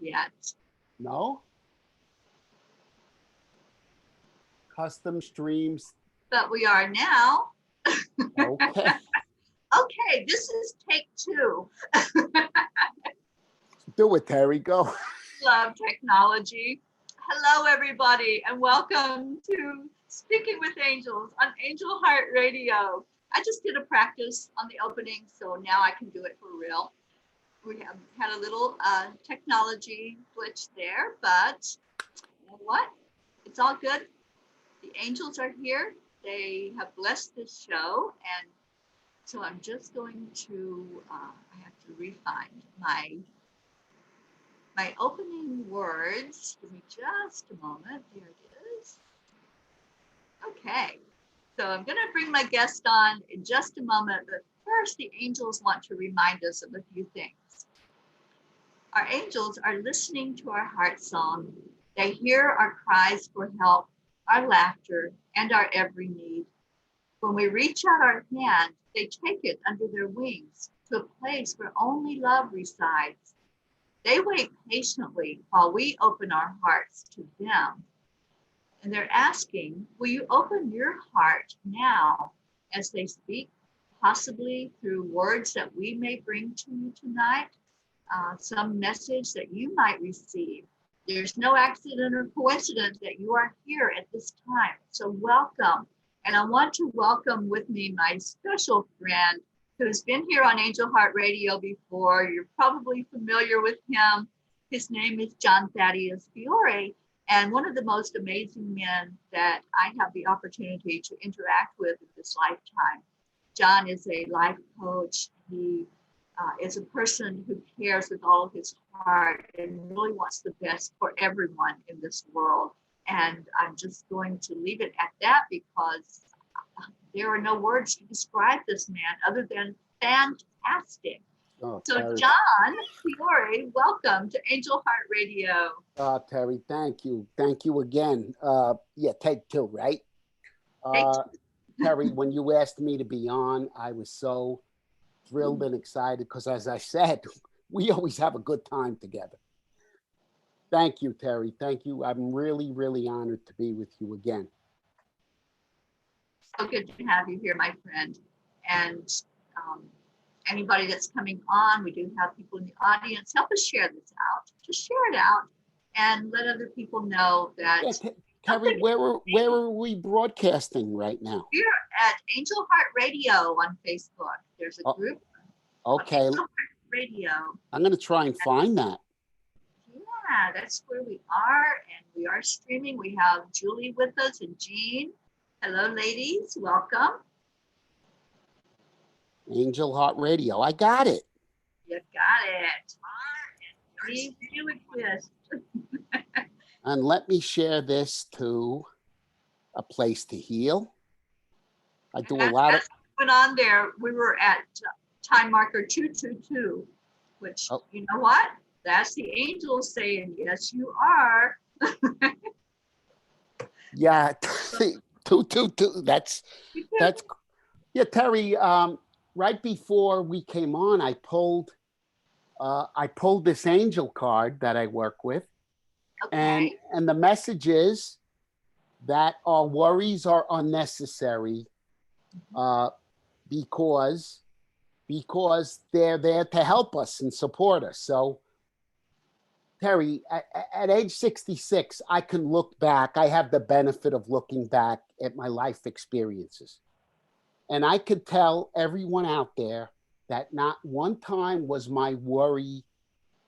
yet. No? Custom streams. But we are now. Okay. Okay, this is take 2. Do it, Teri. Go. Love technology. Hello, everybody, and welcome to Speaking with Angels on Angel Heart Radio. I just did a practice on the opening, so now I can do it for real. We have had a little technology glitch there, but you know what? It's all good. The angels are here. They have blessed this show, and so I'm just going to, I have to refine my opening words. Give me just a moment. There it is. Okay, so I'm going to bring my guest on in just a moment, but first the angels want to remind us of a few things. Our angels are listening to our heart song. They hear our cries for help, our laughter, and our every need. When we reach out our hand, they take it under their wings to a place where only love resides. They wait patiently while we open our hearts to them. And they're asking, will you open your heart now as they speak, possibly through words that we may bring to you tonight, some message that you might receive. There's no accident or coincidence that you are here at this time. So welcome. And I want to welcome with me my special friend who's been here on Angel Heart Radio before. You're probably familiar with him. His name is John Thaddeus Fiore, and one of the most amazing men that I have the opportunity to interact with in this lifetime. John is a life coach. He is a person who cares with all of his heart and really wants the best for everyone in this world. And I'm just going to leave it at that because there are no words to describe this man other than fantastic. Oh, So Teri. John Fiore, welcome to Angel Heart Radio. Teri, thank you. Thank you again. Yeah, take 2, right? Teri, when you asked me to be on, I was so thrilled and excited because, as I said, we always have a good time together. Thank you, Teri. Thank you. I'm really, really honored to be with you again. So good to have you here, my friend. And anybody that's coming on, we do have people in the audience. Help us share this out. Just share it out and let other people know that. Yeah, Teri, where are we broadcasting right now? We're at Angel Heart Radio on Facebook. There's a group. Okay. Angel Heart Radio. I'm going to try and find that. Yeah, that's where we are. And we are streaming. We have Julie with us and Jean. Hello, ladies. Welcome. Angel Heart Radio. I got it. You got it. We do exist. And let me share this to a place to heal. I do a lot of. Went on there. We were at time marker 222, which you know what? That's the angels saying, yes, you are. Yeah, 222. That's yeah, Teri. Right before we came on, I pulled this angel card that I work with, and the message is that our worries are unnecessary, because they're there to help us and support us. So, Teri, at age 66, I can look back. I have the benefit of looking back at my life experiences. And I could tell everyone out there that not one time was my worry,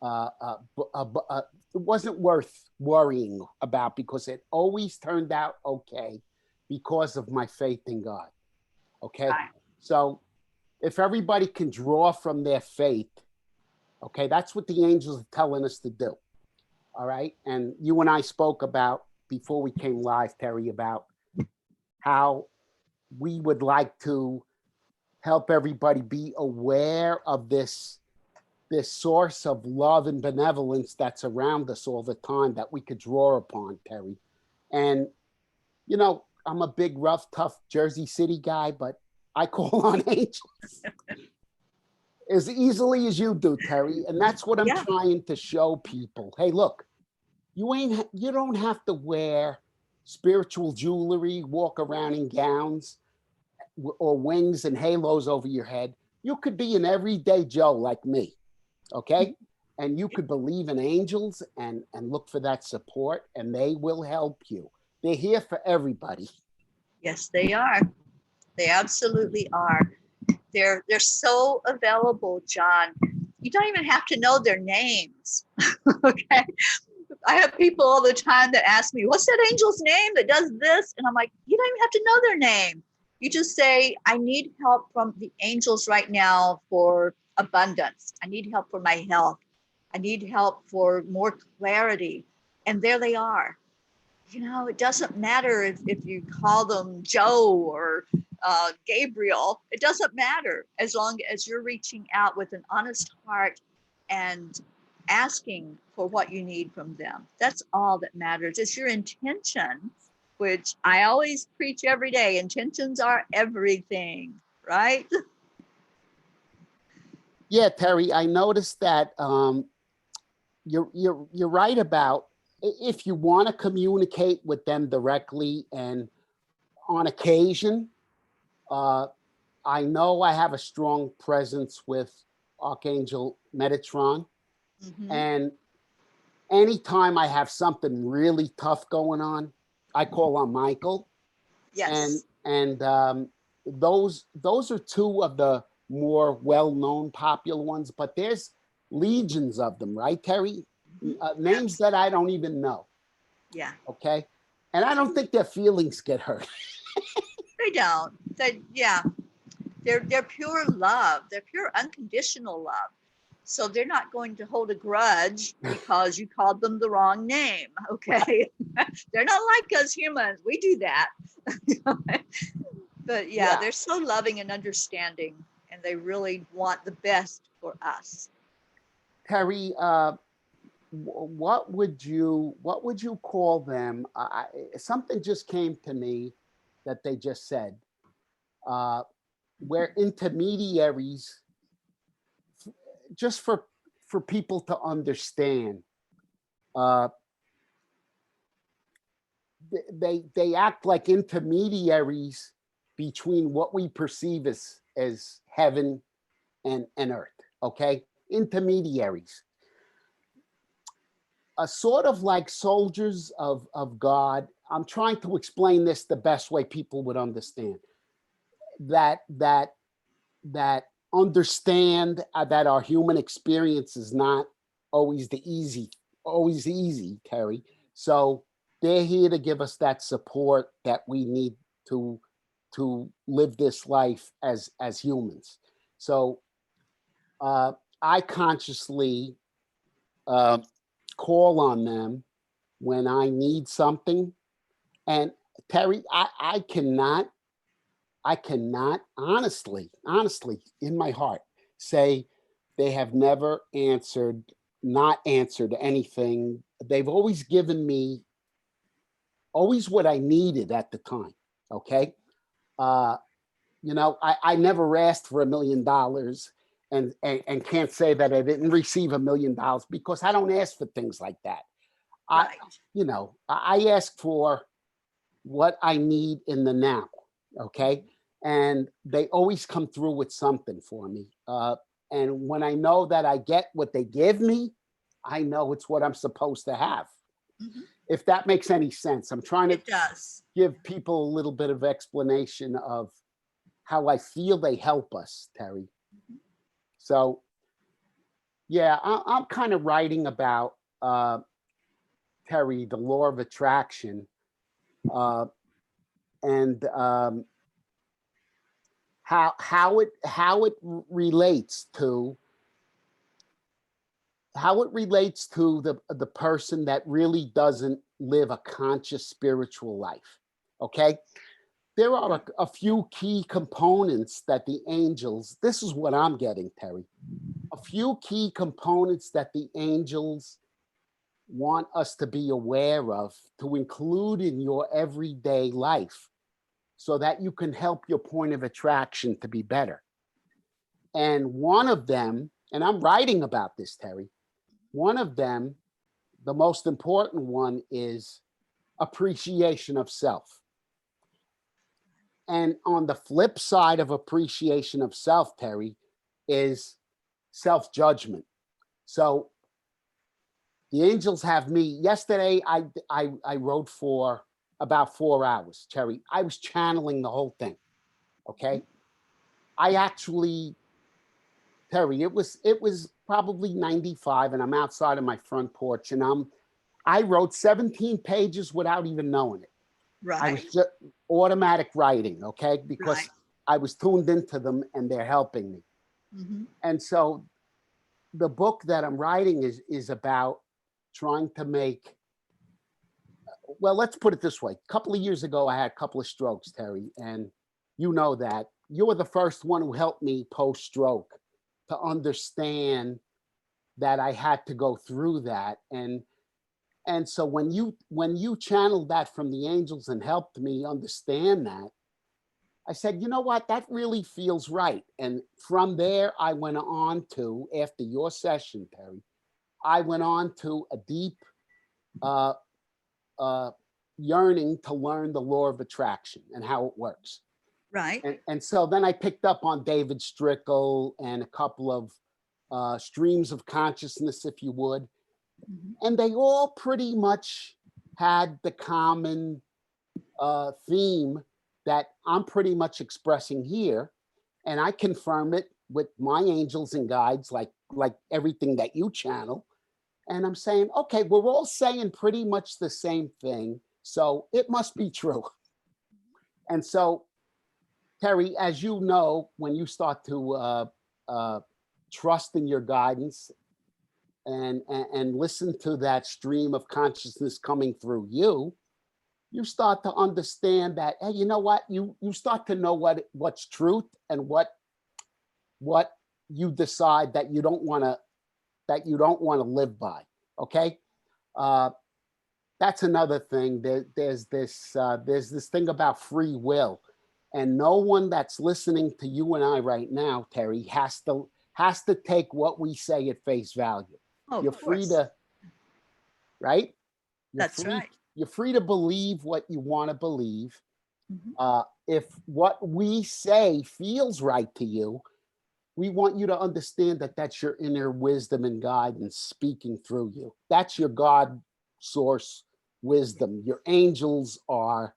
it wasn't worth worrying about because it always turned out okay because of my faith in God. Okay? Right. So if everybody can draw from their faith, okay, that's what the angels are telling us to do. All right? And you and I spoke about, before we came live, Teri, about how we would like to help everybody be aware of this source of love and benevolence that's around us all the time that we could draw upon, Teri. And, you know, I'm a big, rough, tough Jersey City guy, but I call on angels. as easily as you do, Teri. And that's what I'm Yeah. trying to show people. Hey, look, you don't have to wear spiritual jewelry, walk around in gowns or wings and halos over your head. You could be an everyday Joe like me, okay? And you could believe in angels and look for that support, and they will help you. They're here for everybody. Yes, they are. They absolutely are. They're so available, John. You don't even have to know their names. Okay. I have people all the time that ask me, what's that angel's name that does this? And I'm like, you don't even have to know their name. You just say, I need help from the angels right now for abundance. I need help for my health. I need help for more clarity. And there they are. You know, it doesn't matter if you call them Joe or Gabriel. It doesn't matter as long as you're reaching out with an honest heart and asking for what you need from them. That's all that matters. It's your intention, which I always preach every day. Intentions are everything, right? Yeah, Teri, I noticed that you're right about if you want to communicate with them directly and on occasion, I know I have a strong presence with Archangel Metatron. Mm-hmm. And anytime I have something really tough going on, I call on Michael. Yes. And those are two of the more well-known popular ones, but there's legions of them, right, Teri? Names that I don't even know. Yeah. Okay. And I don't think their feelings get hurt. They don't. They're pure love. They're pure unconditional love. So they're not going to hold a grudge because you called them the wrong name. Okay. They're not like us humans. We do that. But yeah, they're so loving and understanding, and they really want the best for us. Teri, what would you call them? Something just came to me that they just said. We're intermediaries, just for people to understand. They act like intermediaries between what we perceive as heaven and earth. Okay, intermediaries. Sort of like soldiers of God. I'm trying to explain this the best way people would understand. That understand that our human experience is not always easy, Teri. So they're here to give us that support that we need to live this life as humans. So I consciously call on them when I need something. And Teri, I cannot honestly in my heart say they have never not answered anything. They've always given me always what I needed at the time. Okay. I never asked for $1 million and can't say that I didn't receive $1 million because I don't ask for things like that. Right. I ask for what I need in the now. Okay. And they always come through with something for me. And when I know that I get what they give me, I know it's what I'm supposed to have. Mm-hmm. If that makes any sense. I'm trying to give people a little bit of explanation of how I feel they help us, Teri. Mm-hmm. So, yeah, I'm kind of writing about, Teri, the law of attraction. And how it relates to the person that really doesn't live a conscious spiritual life. Okay, there are a few key components that the angels. This is what I'm getting, Teri. A few key components that the angels want us to be aware of, to include in your everyday life, so that you can help your point of attraction to be better. And one of them, and I'm writing about this, Teri, one of them, the most important one, is appreciation of self. And on the flip side of appreciation of self, Teri, is self-judgment. So the angels have me. Yesterday, I wrote for about 4 hours, Teri. I was channeling the whole thing. Okay. I actually, Teri, it was probably 95, and I'm outside of my front porch, and I wrote 17 pages without even knowing it. Right. I was just automatic writing, okay, because Right. I was tuned into them and they're helping me. Mm-hmm. And so the book that I'm writing is about trying to make, well, let's put it this way. A couple of years ago, I had a couple of strokes, Teri, and you know that. You were the first one who helped me post-stroke to understand that I had to go through that. And so when you channeled that from the angels and helped me understand that, I said, you know what, that really feels right. And from there, I went on to, after your session, Teri, I went on to a deep uh, yearning to learn the law of attraction and how it works. Right. And so then I picked up on David Strickle and a couple of streams of consciousness, if you would. Mm-hmm. And they all pretty much had the common theme that I'm pretty much expressing here. And I confirm it with my angels and guides, like everything that you channel. And I'm saying, okay, we're all saying pretty much the same thing, so it must be true. And so, Teri, as you know, when you start to trust in your guidance and listen to that stream of consciousness coming through you, you start to understand that, hey, you know what? You start to know what's truth and what you decide that you don't want to live by. Okay. That's another thing. There's this thing about free will, and no one that's listening to you and I right now, Teri, has to take what we say at face value. Oh, You're free to, right? That's right. You're free to believe what you want to believe. Mm-hmm. If what we say feels right to you, we want you to understand that that's your inner wisdom and guidance speaking through you. That's your God source wisdom. Your angels are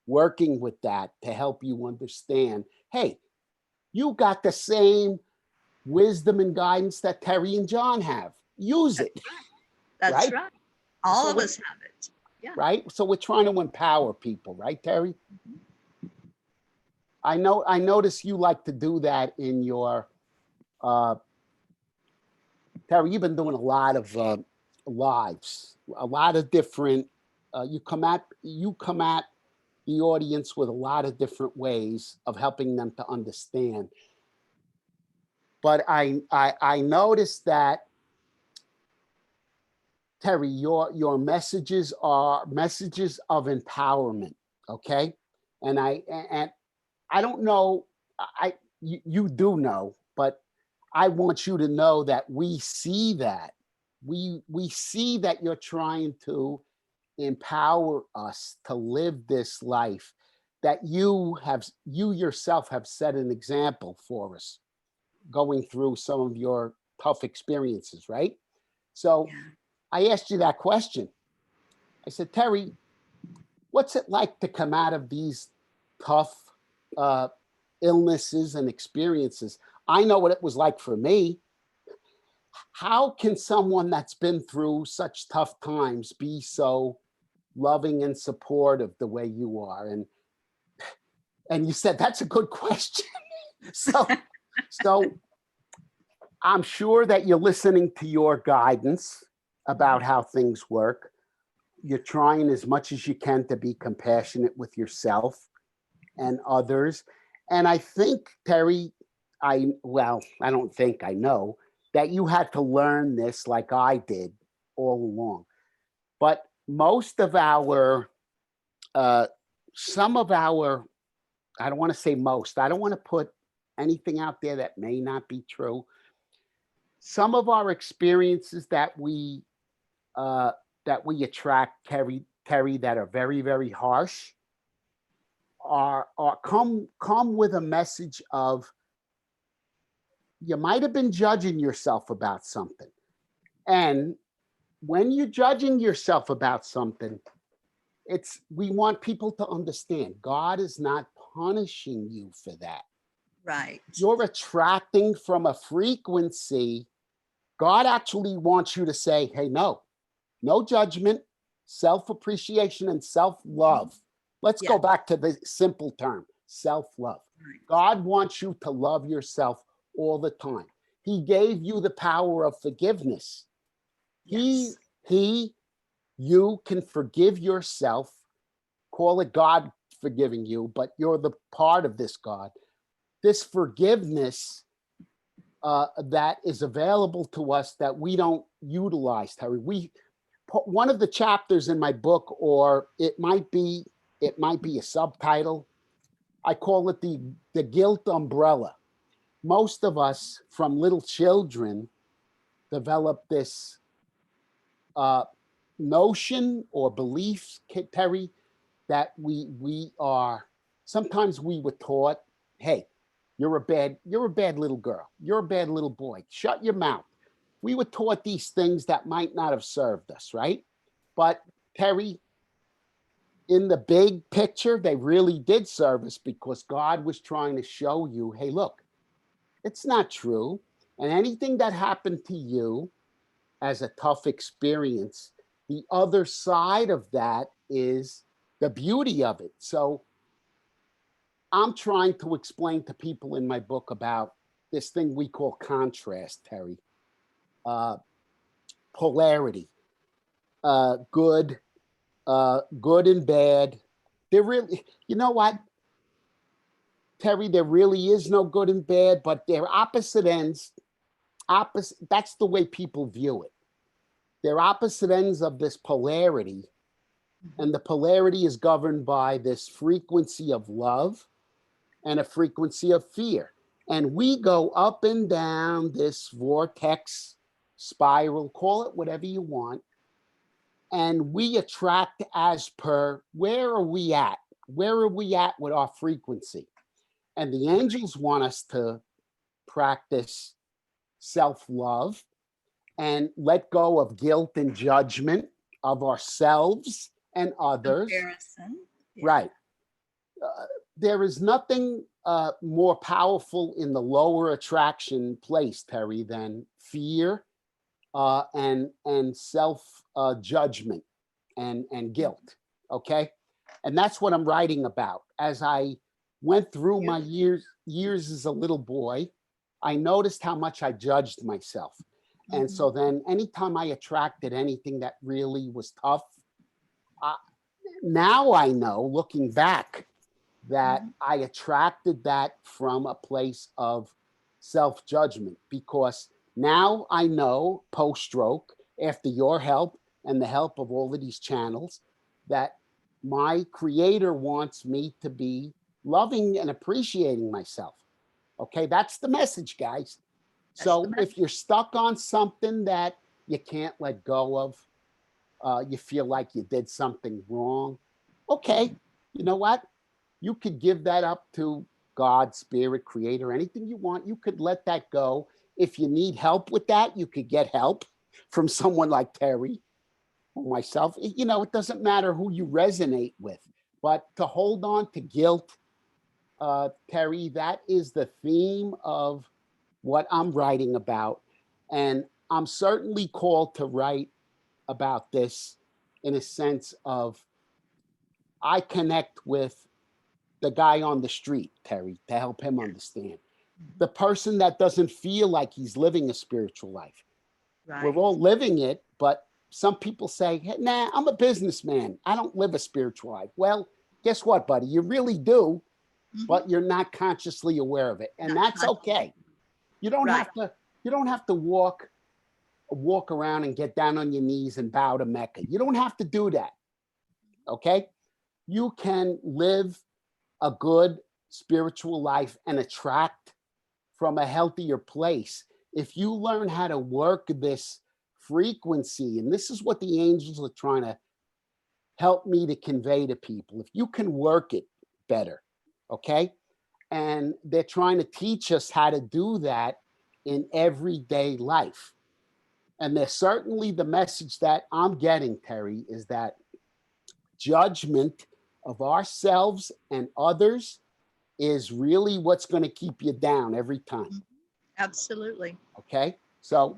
working with that to help you understand, hey, you got the same wisdom and guidance that Teri and John have. Use it. That's right. All of us have it. Yeah. Right? So we're trying to empower people, right, Teri? Mm-hmm. I notice you like to do that in your Teri, you've been doing a lot of lives, a lot of different. You come at the audience with a lot of different ways of helping them to understand. But I noticed that, Teri, your messages are messages of empowerment. Okay, and I don't know. You do know, but I want you to know that we see that. We see that you're trying to empower us to live this life that you yourself have set an example for us going through some of your tough experiences, right? So I asked you that question. I said, Teri, what's it like to come out of these tough illnesses and experiences? I know what it was like for me. How can someone that's been through such tough times be so loving and supportive the way you are? And you said, that's a good question. So I'm sure that you're listening to your guidance about how things work. You're trying as much as you can to be compassionate with yourself and others. And I think, Teri, I don't think, I know that you had to learn this like I did all along. But most of our, some of our, I don't want to say most, I don't want to put anything out there that may not be true. Some of our experiences that we attract, Teri, that are very, very harsh, are come with a message of, you might have been judging yourself about something. And when you're judging yourself about something, we want people to understand God is not punishing you for that. Right. You're attracting from a frequency. God actually wants you to say, hey, no judgment, self-appreciation, and self-love. Let's go back to the simple term, self-love. Right. God wants you to love yourself all the time. He gave you the power of forgiveness. Yes. You can forgive yourself, call it God forgiving you, but you're the part of this God. This forgiveness that is available to us that we don't utilize, Teri. One of the chapters in my book, or it might be a subtitle, I call it the guilt umbrella. Most of us from little children develop this notion or belief, Teri, that we are, sometimes we were taught, hey, you're a bad little girl, you're a bad little boy, shut your mouth. We were taught these things that might not have served us, right? But Teri, in the big picture, they really did serve us, because God was trying to show you, hey, look, it's not true. And anything that happened to you as a tough experience, the other side of that is the beauty of it. So I'm trying to explain to people in my book about this thing we call contrast, Teri. Polarity, good and bad. There really, you know what, Teri, there really is no good and bad, but they're opposite ends. That's the way people view it. They're opposite ends of this polarity. And the polarity is governed by this frequency of love and a frequency of fear. And we go up and down this vortex spiral, call it whatever you want. And we attract as per, where are we at? Where are we at with our frequency? And the angels want us to practice self-love and let go of guilt and judgment of ourselves and others. Comparison. Yeah. Right. There is nothing more powerful in the lower attraction place, Teri, than fear and self judgment and guilt. Okay, and that's what I'm writing about. As I went through my years as a little boy, I noticed how much I judged myself. And so then anytime I attracted anything that really was tough, now I know, looking back, that I attracted that from a place of self-judgment, because now I know, post-stroke, after your help and the help of all of these channels, that my creator wants me to be loving and appreciating myself. Okay, that's the message, guys. So if you're stuck on something that you can't let go of, you feel like you did something wrong, okay, you know what? You could give that up to God, spirit, creator, anything you want. You could let that go. If you need help with that, you could get help from someone like Teri or myself. You know, it doesn't matter who you resonate with, but to hold on to guilt, Teri, that is the theme of what I'm writing about. And I'm certainly called to write about this in a sense of, I connect with the guy on the street, Teri, to help him understand. The person that doesn't feel like he's living a spiritual life. Right. We're all living it, but some people say, hey, nah, I'm a businessman, I don't live a spiritual life. Well, guess what, buddy? You really do, but you're not consciously aware of it. And that's okay. You don't have to walk around and get down on your knees and bow to Mecca. You don't have to do that. Okay? You can live a good spiritual life and attract from a healthier place. If you learn how to work this frequency, and this is what the angels are trying to help me to convey to people, if you can work it better, okay? And they're trying to teach us how to do that in everyday life. And there's certainly the message that I'm getting, Teri, is that judgment of ourselves and others is really what's going to keep you down every time. Absolutely. Okay. So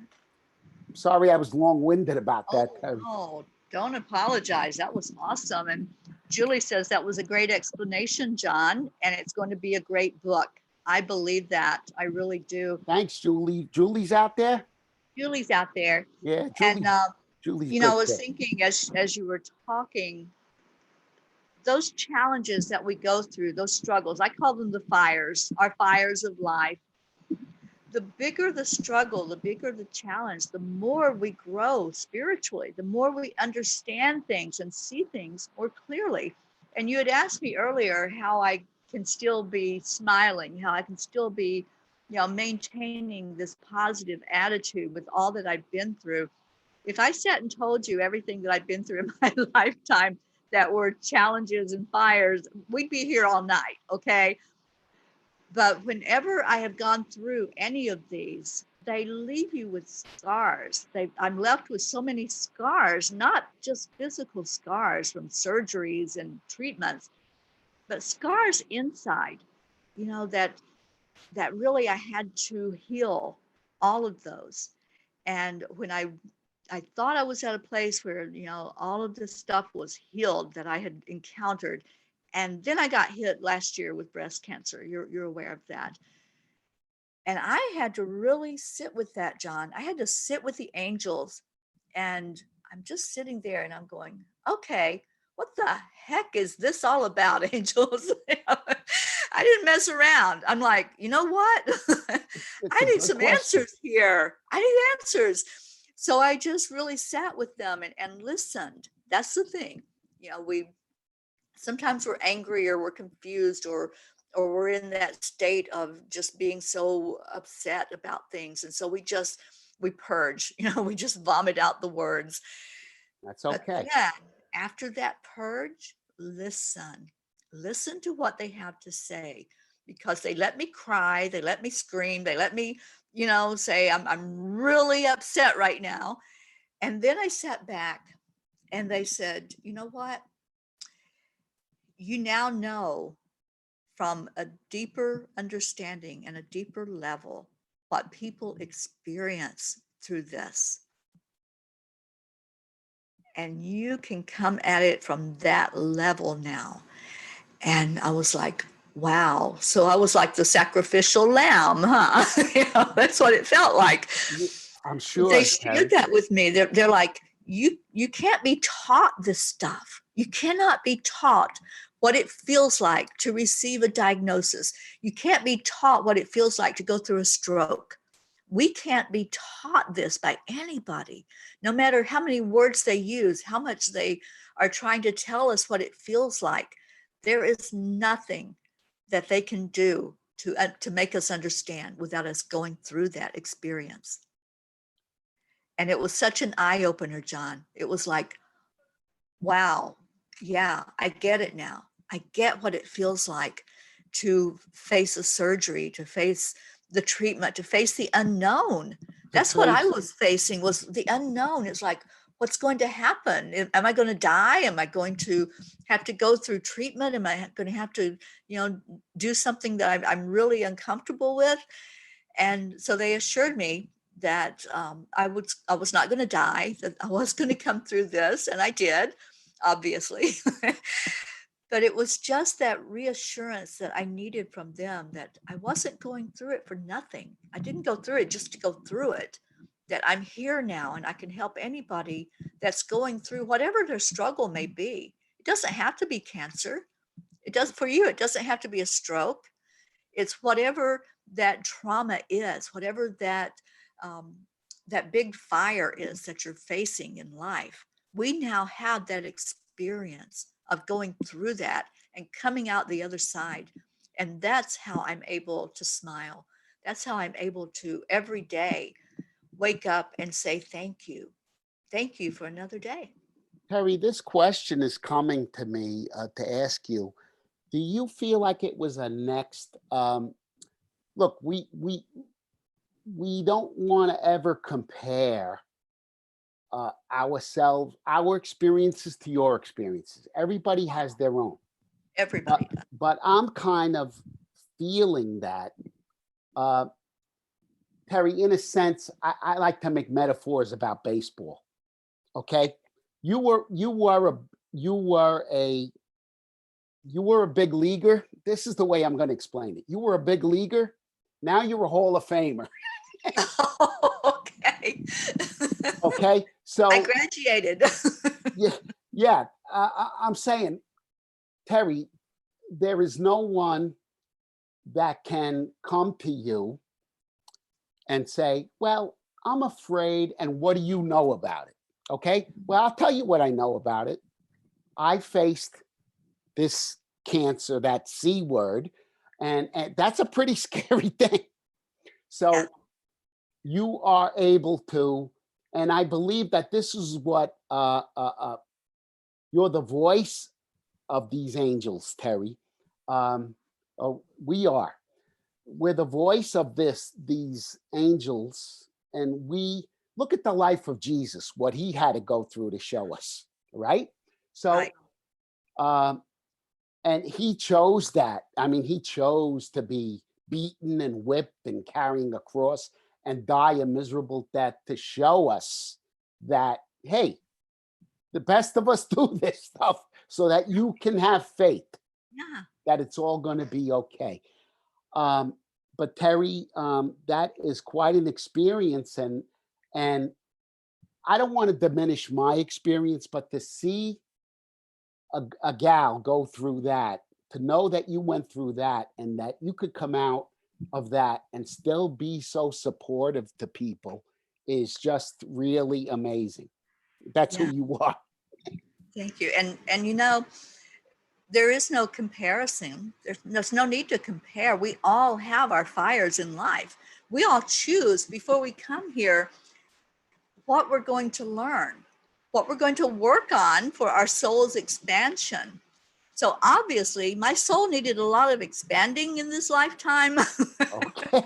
sorry I was long-winded about that. Oh, no, don't apologize. That was awesome. And Julie says that was a great explanation, John, and it's going to be a great book. I believe that. I really do. Thanks, Julie. Julie's out there? Julie's out there. Yeah, And Julie's you know, I good was too. thinking as you were talking, those challenges that we go through, those struggles, I call them the fires, our fires of life. The bigger the struggle, the bigger the challenge, the more we grow spiritually, the more we understand things and see things more clearly. And you had asked me earlier how I can still be smiling, how I can still be, you know, maintaining this positive attitude with all that I've been through. If I sat and told you everything that I've been through in my lifetime that were challenges and fires, we'd be here all night, okay? But whenever I have gone through any of these, they leave you with scars. I'm left with so many scars, not just physical scars from surgeries and treatments, but scars inside, you know, that really I had to heal all of those. And when I thought I was at a place where, you know, all of this stuff was healed that I had encountered. And then I got hit last year with breast cancer. You're aware of that. And I had to really sit with that, John. I had to sit with the angels. And I'm just sitting there and I'm going, okay, what the heck is this all about, angels? I didn't mess around. I'm like, you know what? I need some answers here. I need answers. So I just really sat with them and listened. That's the thing. You know, sometimes we're angry or we're confused or we're in that state of just being so upset about things. And so we purge, you know, we just vomit out the words. That's okay. But then after that purge, listen to what they have to say, because they let me cry, they let me scream, they let me, you know, say I'm really upset right now. And then I sat back and they said, you know what? You now know from a deeper understanding and a deeper level what people experience through this. And you can come at it from that level now. And I was like, wow. So I was like the sacrificial lamb, huh? You know, that's what it felt like. I'm sure they shared that with me. They're like, you can't be taught this stuff. You cannot be taught what it feels like to receive a diagnosis. You can't be taught what it feels like to go through a stroke. We can't be taught this by anybody, no matter how many words they use, how much they are trying to tell us what it feels like. There is nothing that they can do to make us understand without us going through that experience. And it was such an eye-opener, John. It was like, wow, yeah, I get it now. I get what it feels like to face a surgery, to face the treatment, to face the unknown. That's what I was facing, was the unknown. It's like, what's going to happen? Am I going to die? Am I going to have to go through treatment? Am I going to have to, you know, do something that I'm really uncomfortable with? And so they assured me that I was not going to die, that I was going to come through this, and I did, obviously. But it was just that reassurance that I needed from them, that I wasn't going through it for nothing. I didn't go through it just to go through it, that I'm here now and I can help anybody that's going through whatever their struggle may be. It doesn't have to be cancer. It does for you. It doesn't have to be a stroke. It's whatever that trauma is, whatever that big fire is that you're facing in life. We now have that experience of going through that and coming out the other side. And that's how I'm able to smile. That's how I'm able to every day wake up and say, thank you. Thank you for another day. Teri, this question is coming to me to ask you. Do you feel like it was a next? Look, we don't want to ever compare our experiences to your experiences. Everybody has their own. Everybody does. But I'm kind of feeling that, uh, Teri, in a sense, I like to make metaphors about baseball. Okay, you were you were a you were a big leaguer. This is the way I'm going to explain it. You were a big leaguer. Now you're a Hall of Famer. Okay. Okay, so I graduated. yeah. I'm saying, Teri, there is no one that can come to you and say, "Well, I'm afraid," and what do you know about it? Okay, well, I'll tell you what I know about it. I faced this cancer, that C word, and that's a pretty scary thing. So Yeah. you are able to, and I believe that this is what you're the voice of these angels, Teri. We are. We're the voice of these angels, and we look at the life of Jesus, what he had to go through to show us, right? So, Right. um, and he chose that. I mean, he chose to be beaten and whipped and carrying a cross and die a miserable death to show us that, hey, the best of us do this stuff so that you can have faith Yeah. that it's all going to be okay. But Teri, that is quite an experience, and I don't want to diminish my experience, but to see a gal go through that, to know that you went through that, and that you could come out of that and still be so supportive to people is just really amazing. That's who Yeah. you are. Thank you. And there is no comparison. There's no need to compare. We all have our fires in life. We all choose before we come here what we're going to learn, what we're going to work on for our soul's expansion. So obviously, my soul needed a lot of expanding in this lifetime. Okay.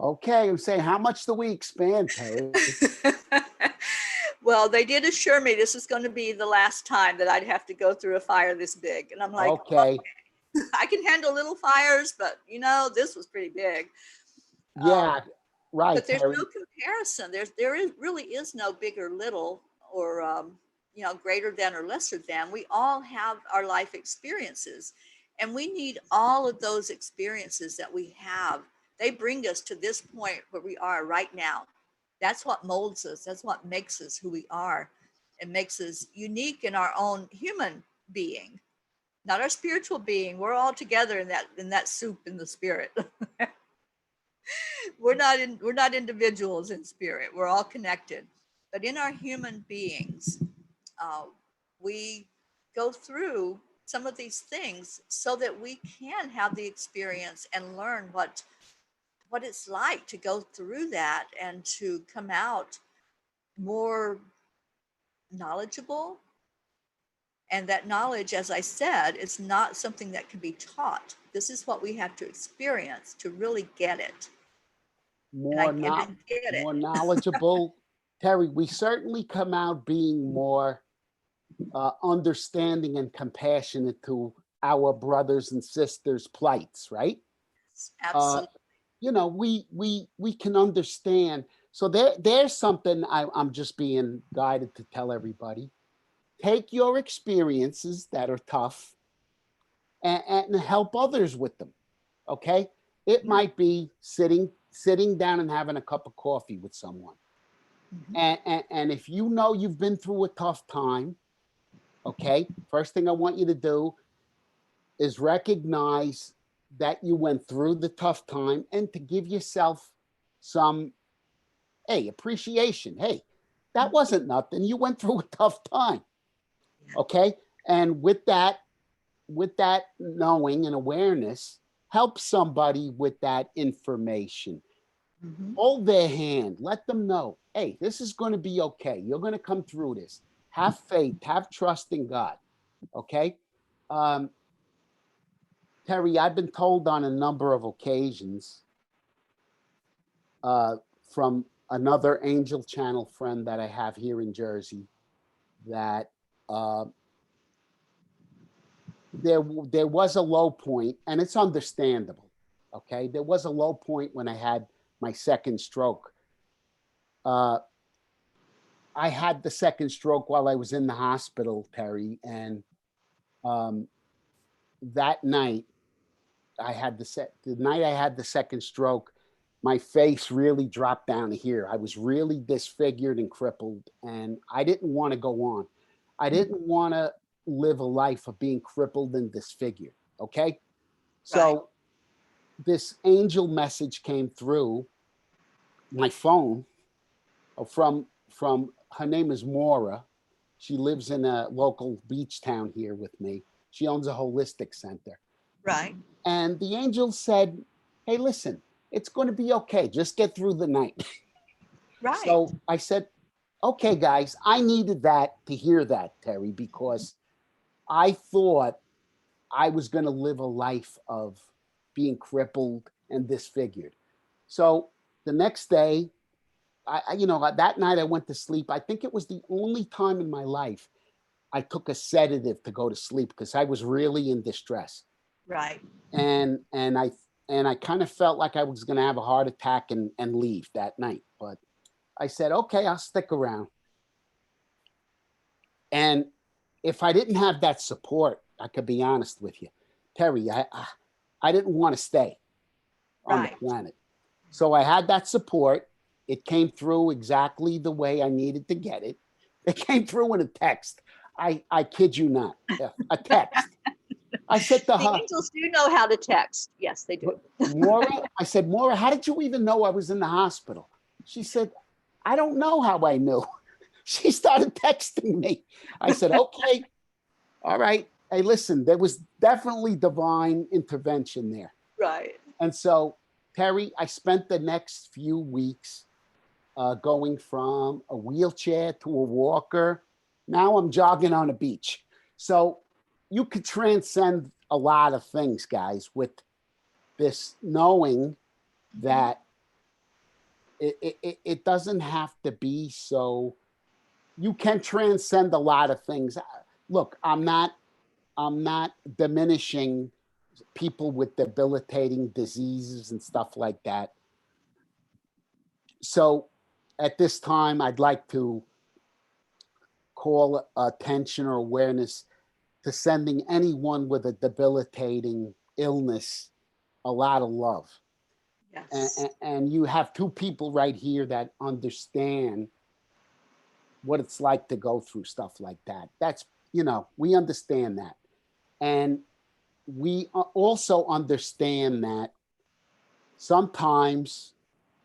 Okay. I'm saying, how much do we expand, Teri? Well, they did assure me this was going to be the last time that I'd have to go through a fire this big. And I'm like, Okay. I can handle little fires, but this was pretty big. Yeah. Right, But there's Teri. no comparison. Really is no big or little, or greater than or lesser than. We all have our life experiences, and we need all of those experiences that we have. They bring us to this point where we are right now. That's what molds us. That's what makes us who we are, and makes us unique in our own human being, not our spiritual being. We're all together in that soup in the spirit. We're not individuals in spirit. We're all connected, but in our human beings, uh, we go through some of these things so that we can have the experience and learn what it's like to go through that and to come out more knowledgeable. And that knowledge, as I said, is not something that can be taught. This is what we have to experience to really get it. And I More not didn't get it. more knowledgeable. Teri, we certainly come out being more understanding and compassionate to our brothers and sisters' plights, right? Uh, Absolutely. we can understand. So there's something I'm just being guided to tell everybody. Take your experiences that are tough and help others with them. Okay, it Yeah. might be sitting down and having a cup of coffee with someone, Mhm. and if you know you've been through a tough time, okay, first thing I want you to do is recognize that you went through the tough time and to give yourself some, hey, appreciation. Hey, that wasn't nothing. You went through a tough time. Yeah. Okay. And with that knowing and awareness, help somebody with that information. Mm-hmm. Hold their hand, let them know, hey, this is going to be okay. You're going to come through this. Have faith, have trust in God. Okay. Um, Teri, I've been told on a number of occasions uh, from another Angel Channel friend that I have here in Jersey that uh, there was a low point, and it's understandable. Okay, there was a low point when I had my second stroke. Uh, I had the second stroke while I was in the hospital, Teri, and um, that night the night I had the second stroke, my face really dropped down to here. I was really disfigured and crippled, and I didn't want to go on. I didn't want to live a life of being crippled and disfigured. Okay, so this angel message came through my phone from her name is Maura. She lives in a local beach town here with me. She owns a holistic center. Right. And the angel said, hey, listen, it's going to be okay. Just get through the night. Right. So I said, okay, guys, I needed that to hear that, Teri, because I thought I was going to live a life of being crippled and disfigured. So the next day, that night I went to sleep. I think it was the only time in my life I took a sedative to go to sleep because I was really in distress. Right. And I kind of felt like I was going to have a heart attack and leave that night. But I said, okay, I'll stick around. And if I didn't have that support, I could be honest with you, Teri, I didn't want to stay on the planet. So I had that support. It came through exactly the way I needed to get it. It came through in a text. I kid you not, a text. I said to her, the angels do know how to text. Yes, they do. Maura, I said, Maura, how did you even know I was in the hospital? She said, I don't know how I knew. She started texting me. I said, okay, all right. Hey, listen, there was definitely divine intervention there. Right. And so, Teri, I spent the next few weeks going from a wheelchair to a walker. Now I'm jogging on a beach. So you could transcend a lot of things, guys, with this knowing that it doesn't have to be so. You can transcend a lot of things. Look, I'm not diminishing people with debilitating diseases and stuff like that. So at this time, I'd like to call attention or awareness to sending anyone with a debilitating illness a lot of love. Yes. And you have two people right here that understand what it's like to go through stuff like that. That's, we understand that. And we also understand that sometimes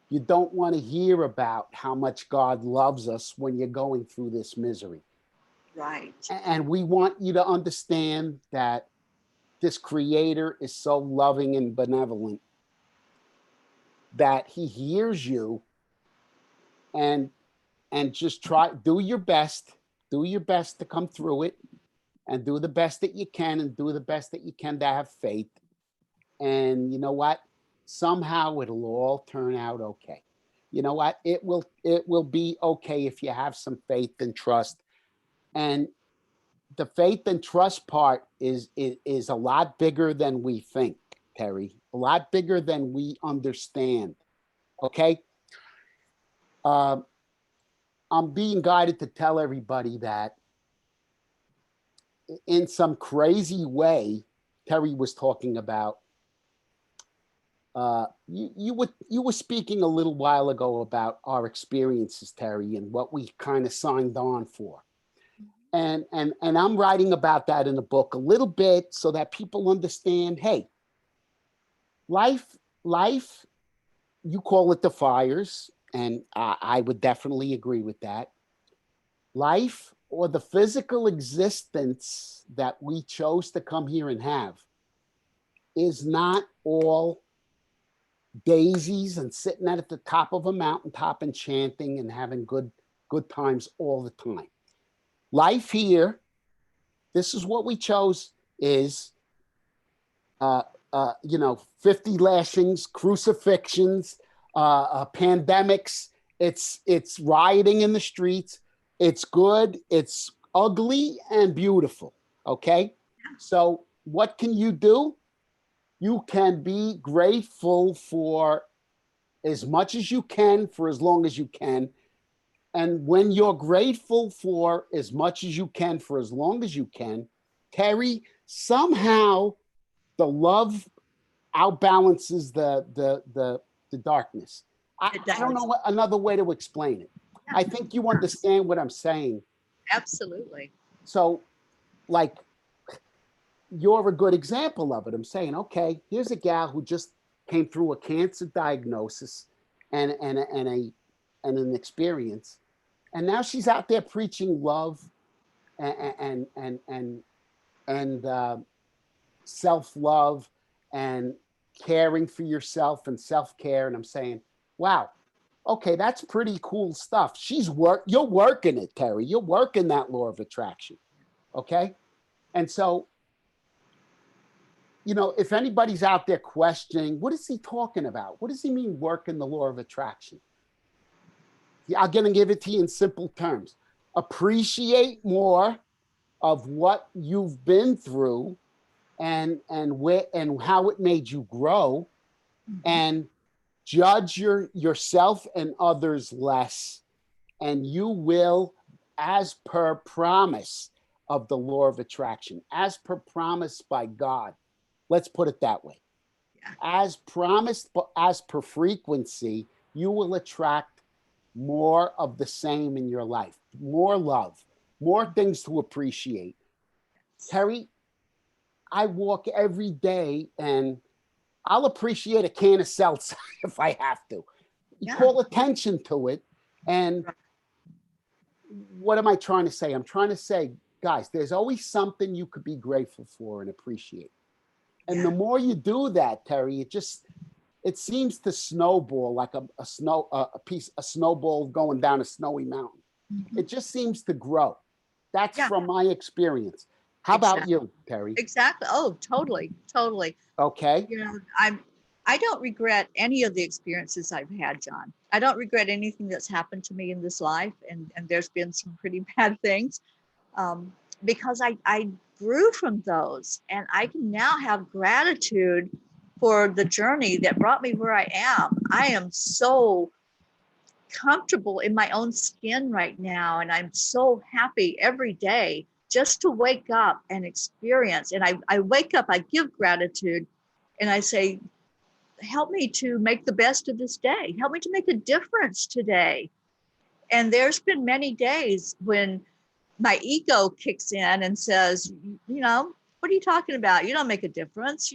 you don't want to hear about how much God loves us when you're going through this misery. Right. And we want you to understand that this creator is so loving and benevolent that he hears you and just do your best to come through it and do the best that you can and do the best that you can to have faith. And you know what? Somehow it'll all turn out okay. You know what? It will be okay if you have some faith and trust. And the faith and trust part is a lot bigger than we think, Teri. A lot bigger than we understand. Okay. I'm being guided to tell everybody that in some crazy way, Teri was talking about. You were speaking a little while ago about our experiences, Teri, and what we kind of signed on for. And I'm writing about that in the book a little bit so that people understand, hey, life, you call it the fires, and I would definitely agree with that. Life or the physical existence that we chose to come here and have is not all daisies and sitting at the top of a mountaintop and chanting and having good times all the time. Life here, this is what we chose, is 50 lashings, crucifixions, pandemics. It's rioting in the streets. It's good, it's ugly, and beautiful. Okay, so what can you do? You can be grateful for as much as you can for as long as you can. And when you're grateful for as much as you can for as long as you can, Teri, somehow the love outbalances the darkness. I don't know another way to explain it. Yeah. I think you understand what I'm saying. Absolutely. So, like, you're a good example of it. I'm saying, okay, here's a gal who just came through a cancer diagnosis and an experience, and now she's out there preaching love and self-love and caring for yourself and self-care. And I'm saying, wow, okay, that's pretty cool stuff. You're working it, Teri. You're working that law of attraction. Okay. And so, if anybody's out there questioning, what is he talking about? What does he mean working the law of attraction? Yeah, I'm going to give it to you in simple terms. Appreciate more of what you've been through and how it made you grow, and judge yourself and others less, and you will, as per promise of the law of attraction, as per promise by God, let's put it that way. Yeah. As promised, as per frequency, you will attract more of the same in your life, more love, more things to appreciate. Teri, I walk every day and I'll appreciate a can of seltzer if I have to. You call attention to it. And what am I trying to say? I'm trying to say, guys, there's always something you could be grateful for and appreciate. And the more you do that, Teri, it seems to snowball like a snowball going down a snowy mountain. It just seems to grow. That's from my experience. How about you, Teri? Exactly. Oh, totally. Okay. I don't regret any of the experiences I've had, John. I don't regret anything that's happened to me in this life, and there's been some pretty bad things, because I grew from those, and I can now have gratitude for the journey that brought me where I am. I am so comfortable in my own skin right now, and I'm so happy every day just to wake up and experience. And I wake up, I give gratitude, and I say, help me to make the best of this day. Help me to make a difference today. And there's been many days when my ego kicks in and says, what are you talking about? You don't make a difference.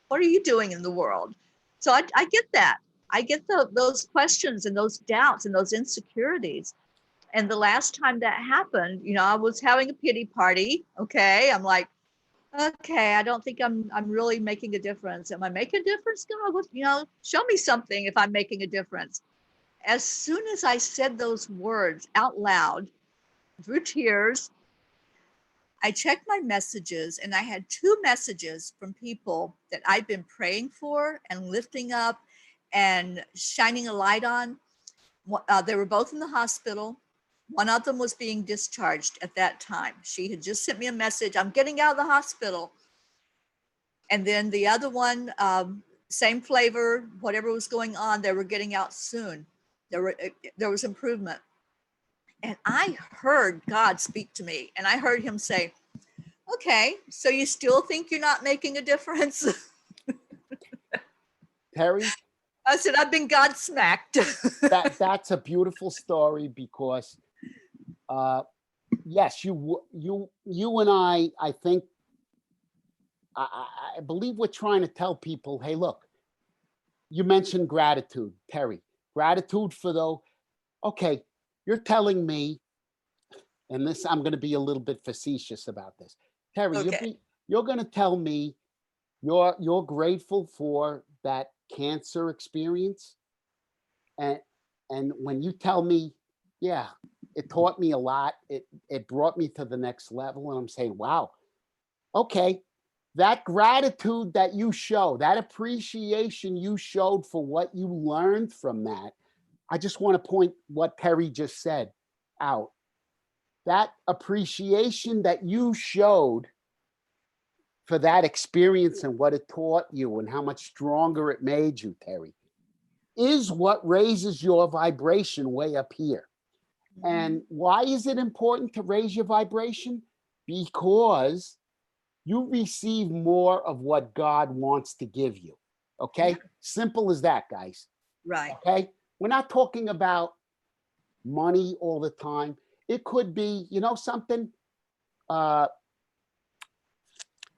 What are you doing in the world? So I get that. I get those questions and those doubts and those insecurities. And the last time that happened, I was having a pity party. Okay. I'm like, okay, I don't think I'm really making a difference. Am I making a difference? God, show me something if I'm making a difference. As soon as I said those words out loud, through tears, I checked my messages, and I had 2 messages from people that I've been praying for and lifting up and shining a light on. They were both in the hospital. One of them was being discharged at that time. She had just sent me a message, I'm getting out of the hospital. And then the other one, same flavor, whatever was going on, they were getting out soon. There was improvement. And I heard God speak to me, and I heard him say, okay, so you still think you're not making a difference? Teri? I said, I've been God smacked. That's a beautiful story, because yes, you and I think, I believe we're trying to tell people, hey, look, you mentioned gratitude, Teri. Gratitude for okay, you're telling me, and I'm going to be a little bit facetious about this. Teri, Okay. you're going to tell me You're grateful for that cancer experience, and when you tell me, yeah, it taught me a lot. It brought me to the next level, and I'm saying, wow, okay, that gratitude that you show, that appreciation you showed for what you learned from that. I just want to point what Teri just said out. That appreciation that you showed for that experience and what it taught you and how much stronger it made you, Teri, is what raises your vibration way up here. And why is it important to raise your vibration? Because you receive more of what God wants to give you. Okay? Yeah. Simple as that, guys. Right. Okay? We're not talking about money all the time. It could be, you know, something. Uh,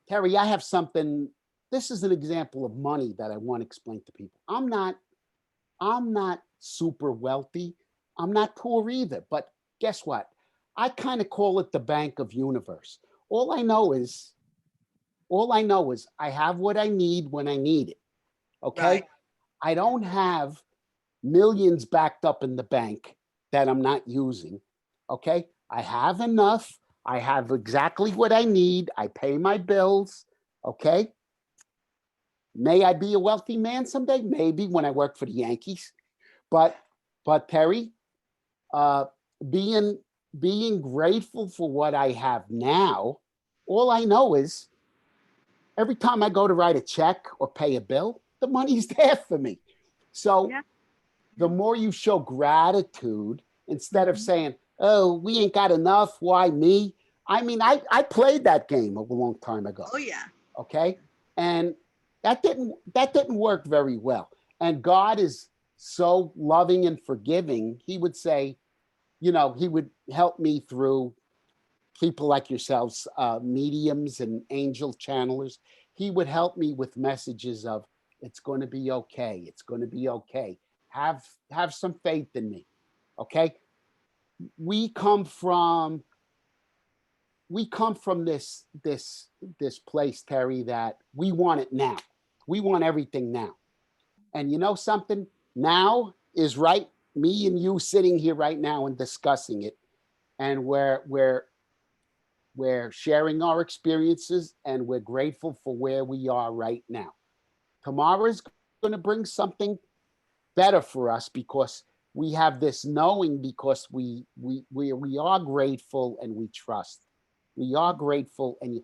Teri, I have something. This is an example of money that I want to explain to people. I'm not super wealthy. I'm not poor either. But guess what? I kind of call it the bank of universe. All I know is I have what I need when I need it. Okay? Right. I don't have millions backed up in the bank that I'm not using. Okay? I have enough. I have exactly what I need. I pay my bills. Okay? May I be a wealthy man someday? Maybe when I work for the Yankees. But Teri, uh, being being grateful for what I have now, all I know is every time I go to write a check or pay a bill, the money's there for me. So Yeah. the more you show gratitude, instead of saying, oh, we ain't got enough, why me? I mean, I played that game a long time ago. Oh yeah. Okay. And that didn't work very well. And God is so loving and forgiving. He would say, you know, he would help me through people like yourselves, mediums and angel channelers. He would help me with messages of, it's going to be okay. It's going to be okay. Have some faith in me. Okay. We come from this place, Teri, that we want it now. We want everything now. And you know something? Now is right. Me and you sitting here right now and discussing it, and we're sharing our experiences, and we're grateful for where we are right now. Tomorrow is going to bring something better for us because we have this knowing, because we are grateful and we trust. We are grateful, and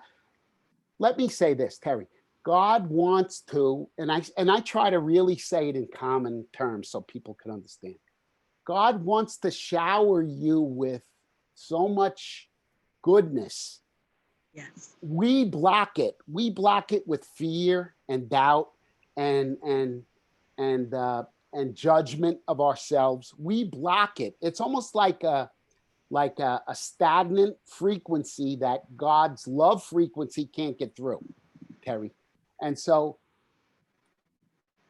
let me say this, Teri. God wants to, and I try to really say it in common terms so people can understand. God wants to shower you with so much goodness. Yes. We block it. We block it with fear and doubt and and judgment of ourselves. We block it. It's almost like a stagnant frequency that God's love frequency can't get through, Teri. And so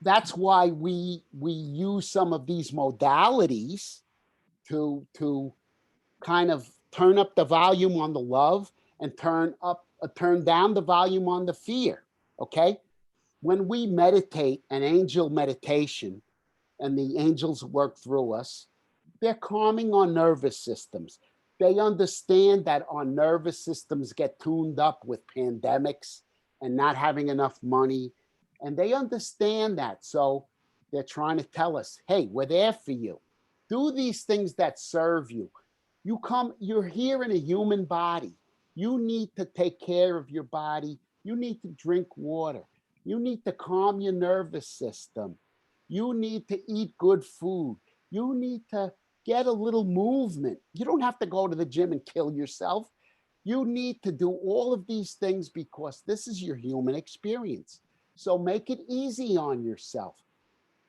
that's why we use some of these modalities to kind of turn up the volume on the love and turn down the volume on the fear. Okay? When we meditate an angel meditation and the angels work through us, they're calming our nervous systems. They understand that our nervous systems get tuned up with pandemics and not having enough money. And they understand that. So they're trying to tell us, hey, we're there for you. Do these things that serve you. You're here in a human body. You need to take care of your body. You need to drink water. You need to calm your nervous system. You need to eat good food. You need to get a little movement. You don't have to go to the gym and kill yourself. You need to do all of these things because this is your human experience. So make it easy on yourself.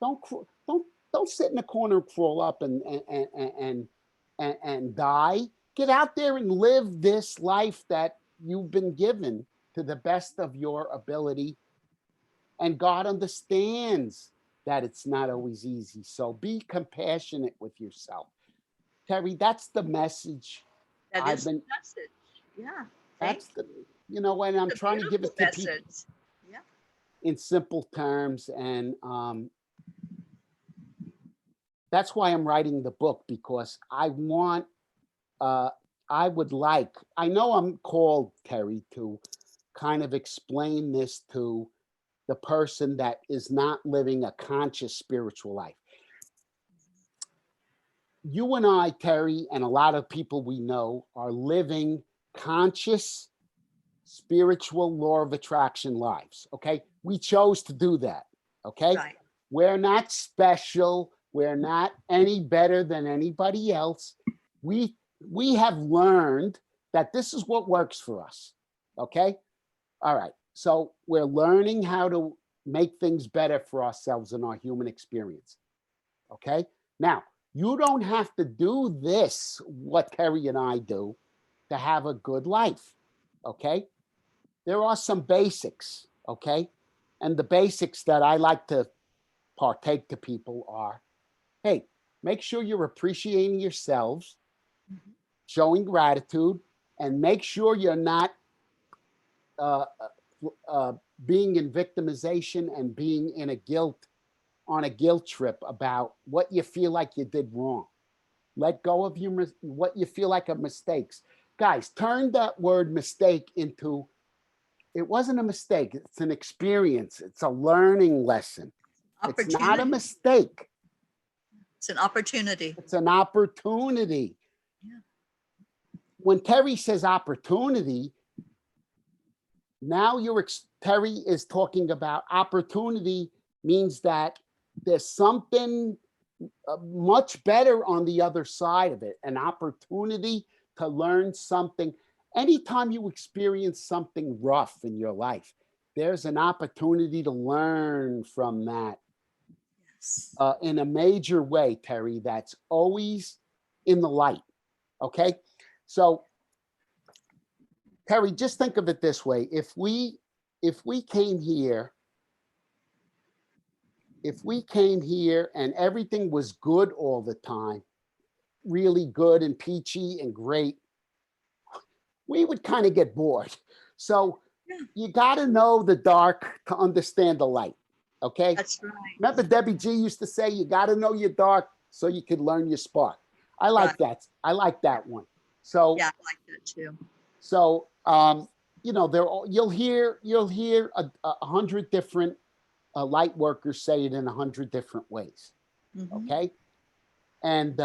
Don't don't don't sit in a corner and crawl up and die. Get out there and live this life that you've been given to the best of your ability. And God understands that it's not always easy. So be compassionate with yourself. Teri, that's the message That I've is the been, message. Yeah. Thank that's the, you know, when I'm you. A trying to give beautiful it to people. message. Yeah. in simple terms. And that's why I'm writing the book, because I want, I know I'm called, Teri, to kind of explain this to the person that is not living a conscious spiritual life. You and I, Teri, and a lot of people we know are living conscious, spiritual law of attraction lives. Okay. We chose to do that. Okay. Right. We're not special. We're not any better than anybody else. We have learned that this is what works for us. Okay. All right. So we're learning how to make things better for ourselves in our human experience. Okay. Now, you don't have to do this, what Teri and I do, to have a good life. Okay. There are some basics. Okay. And the basics that I like to partake to people are, hey, make sure you're appreciating yourselves, showing gratitude, and make sure you're not being in victimization and being in on a guilt trip about what you feel like you did wrong. Let go of what you feel like are mistakes. Guys, turn that word mistake into, it wasn't a mistake. It's an experience. It's a learning lesson. It's not a mistake. It's an opportunity. It's an opportunity. Yeah. When Teri says opportunity, now Teri is talking about opportunity means that there's something much better on the other side of it, an opportunity to learn something. Anytime you experience something rough in your life, there's an opportunity to learn from that. Yes. In a major way, Teri, that's always in the light. Okay. So Teri, just think of it this way. If we came here and everything was good all the time, really good and peachy and great, we would kind of get bored. So you got to know the dark to understand the light. Okay. That's right. Remember Debbie G used to say, you got to know your dark so you could learn your spark. I like that. I like that one. So yeah, I like that too. So you'll hear 100 different light workers say it in 100 different ways. Okay. And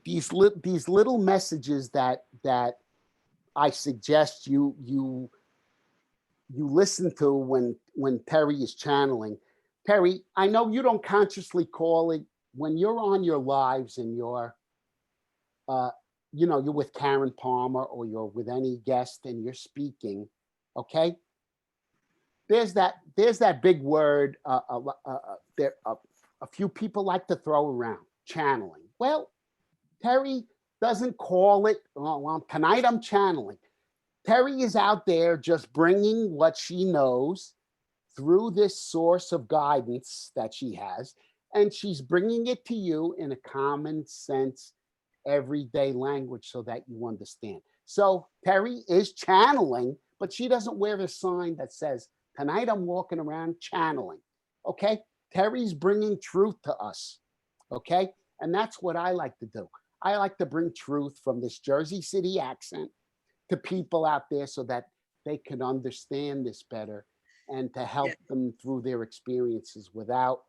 these little messages that I suggest you listen to when Teri is channeling. Teri, I know you don't consciously call it when you're on your lives and you're you're with Karen Palmer or you're with any guest and you're speaking. Okay. There's that big word there a few people like to throw around, channeling. Well, Teri doesn't call it, oh, well, tonight I'm channeling. Teri is out there just bringing what she knows through this source of guidance that she has, and she's bringing it to you in a common sense, everyday language so that you understand. So Teri is channeling, but she doesn't wear a sign that says, tonight I'm walking around channeling. Okay. Teri's bringing truth to us. Okay. And that's what I like to do. I like to bring truth from this Jersey City accent to people out there so that they can understand this better and to help them through their experiences without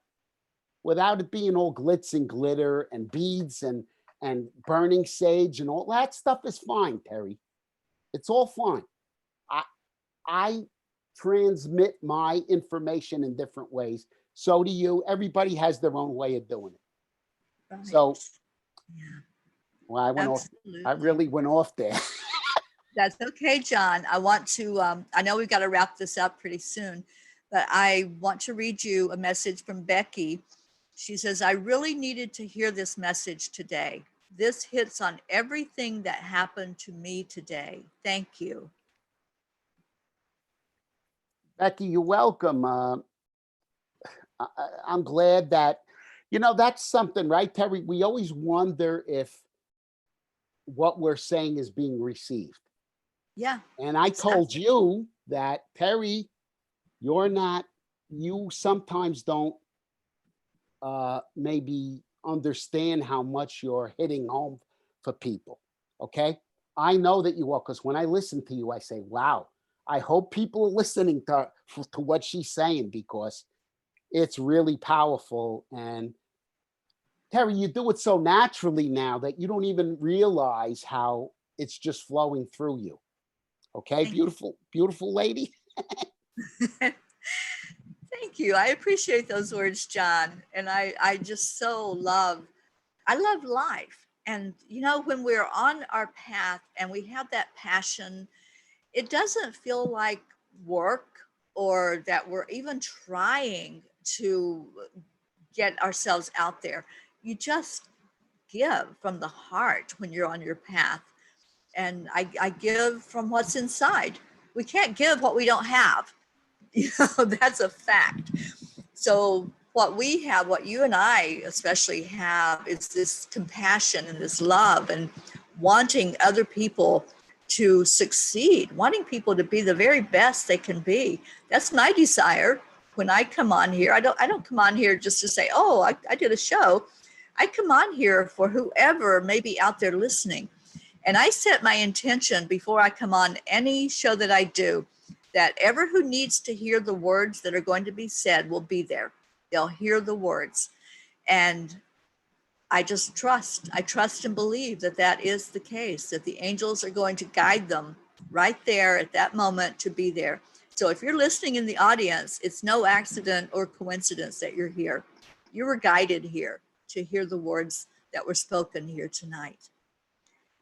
it being all glitz and glitter and beads and burning sage and all that stuff is fine, Teri. It's all fine. I transmit my information in different ways. So do you. Everybody has their own way of doing it. Right. So, well, I really went off there. That's okay, John. I want to, I know we've got to wrap this up pretty soon, but I want to read you a message from Becky. She says, I really needed to hear this message today. This hits on everything that happened to me today. Thank you. Becky, you're welcome. I'm glad that, that's something, right, Teri? We always wonder if what we're saying is being received. Yeah. And I told Exactly. you that, Teri, you sometimes don't maybe understand how much you're hitting home for people. Okay. I know that you are, because when I listen to you, I say, wow, I hope people are listening to what she's saying, because it's really powerful. And Teri, you do it so naturally now that you don't even realize how it's just flowing through you. Okay. Thank Beautiful, beautiful lady. you. Thank you. I appreciate those words, John. And I just so I love life. And, you know, when we're on our path and we have that passion, it doesn't feel like work or that we're even trying to get ourselves out there. You just give from the heart when you're on your path. And I give from what's inside. We can't give what we don't have. You know, that's a fact. So what we have, what you and I especially have, is this compassion and this love and wanting other people to succeed, wanting people to be the very best they can be. That's my desire. When I come on here, I don't come on here just to say, oh, I did a show. I come on here for whoever may be out there listening. And I set my intention before I come on any show that I do, that ever who needs to hear the words that are going to be said will be there. They'll hear the words. And I just trust. I trust and believe that that is the case, that the angels are going to guide them right there at that moment to be there. So if you're listening in the audience, it's no accident or coincidence that you're here. You were guided here to hear the words that were spoken here tonight.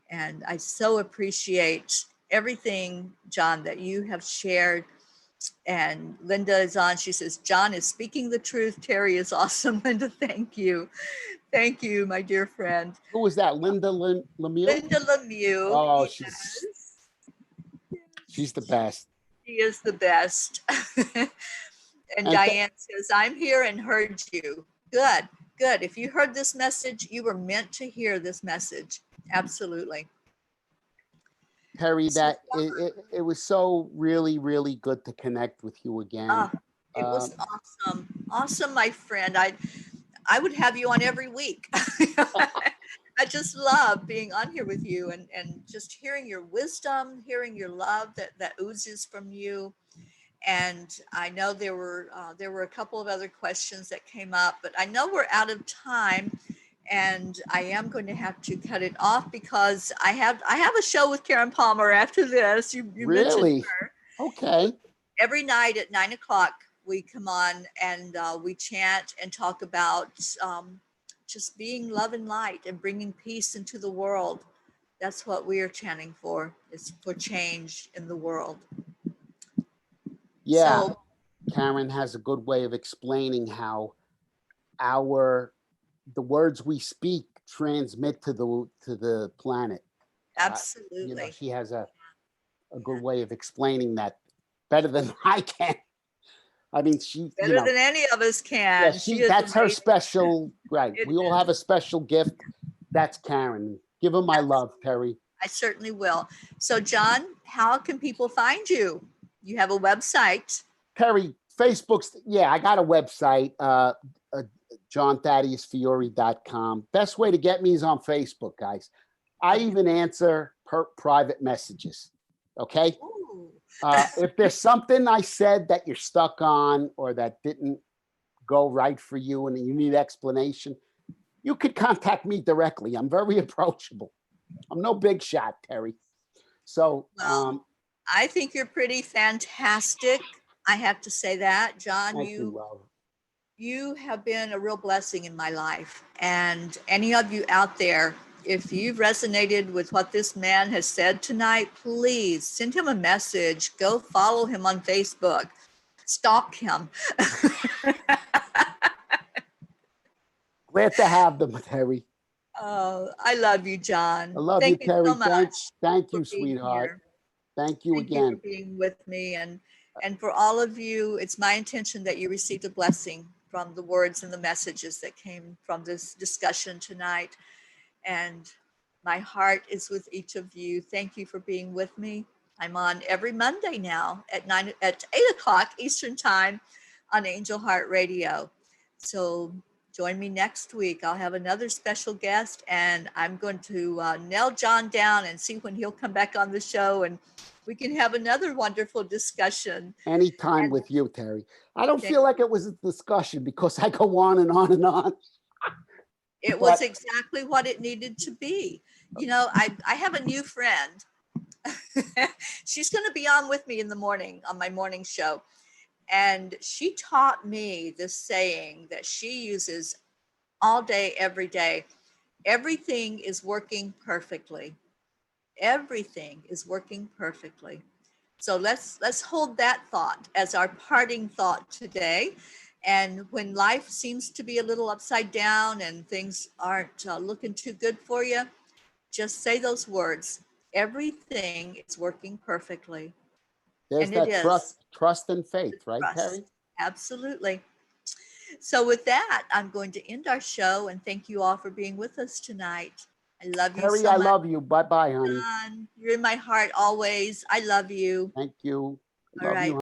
And I so appreciate everything, John, that you have shared. And Linda is on. She says, John is speaking the truth. Teri is awesome. Linda, thank you. Thank you, my dear friend. Who was that? Linda Lemieux? Linda Lemieux. Oh, Yes. she's the best. She is the best. And And Diane says, I'm here and heard you. Good, good. If you heard this message, you were meant to hear this message. Absolutely. Teri, So, it was so really, really good to connect with you again. it was awesome. Awesome, my friend. I would have you on every week. I just love being on here with you and just hearing your wisdom, hearing your love that oozes from you. And I know there were a couple of other questions that came up, but I know we're out of time, and I am going to have to cut it off because I have a show with Karen Palmer after this. You mentioned Really? her. Okay. Every night at 9 o'clock we come on and we chant and talk about just being love and light and bringing peace into the world. That's what we are chanting for, is for change in the world. Yeah. So Karen has a good way of explaining how the words we speak transmit to the planet. absolutely. She has a good way of explaining that better than I can. I mean, Better than any of us yeah, can. She is that's her amazing. special, right? It We all is. have a special gift. That's Karen. Give her my love, Teri. I certainly will. So, John, how can people find you? You have a website. Teri, Facebook's, yeah, I got a website, JohnThaddeusFiore.com. Best way to get me is on Facebook, guys. I even answer private messages. Okay. Ooh. If there's something I said that you're stuck on or that didn't go right for you and you need explanation, you could contact me directly. I'm very approachable. I'm no big shot, Teri. So, Well, I think you're pretty fantastic. I have to say that, John. thank you, love. You have been a real blessing in my life. And any of you out there, if you've resonated with what this man has said tonight, please send him a message. Go follow him on Facebook. Stalk him. Glad to have them, Teri. Oh, I love you, John. I love you, Thank you so Teri. much Thank for you, being sweetheart. here. Thank you Thank you for again. being with me. And for all of you, it's my intention that you received a blessing from the words and the messages that came from this discussion tonight. And my heart is with each of you. Thank you for being with me. I'm on every Monday now at 8 o'clock Eastern time on Angel Heart Radio. So join me next week. I'll have another special guest, and I'm going to nail John down and see when he'll come back on the show, and we can have another wonderful discussion. Anytime And with you, Teri. I don't feel like it was a discussion because I go on and on and on. it was exactly what it needed to be. You know, I have a new friend. She's going to be on with me in the morning on my morning show. And she taught me this saying that she uses all day, every day. Everything is working perfectly. Everything is working perfectly. So let's hold that thought as our parting thought today. And when life seems to be a little upside down and things aren't looking too good for you, just say those words. Everything is working perfectly. There's And it that is. trust and faith, right, Trust. Teri? Absolutely. So with that, I'm going to end our show and thank you all for being with us tonight. I love you Teri, so I much. love you. Bye-bye, honey. John, you're in my heart always. I love you. Thank you. All Love you. right.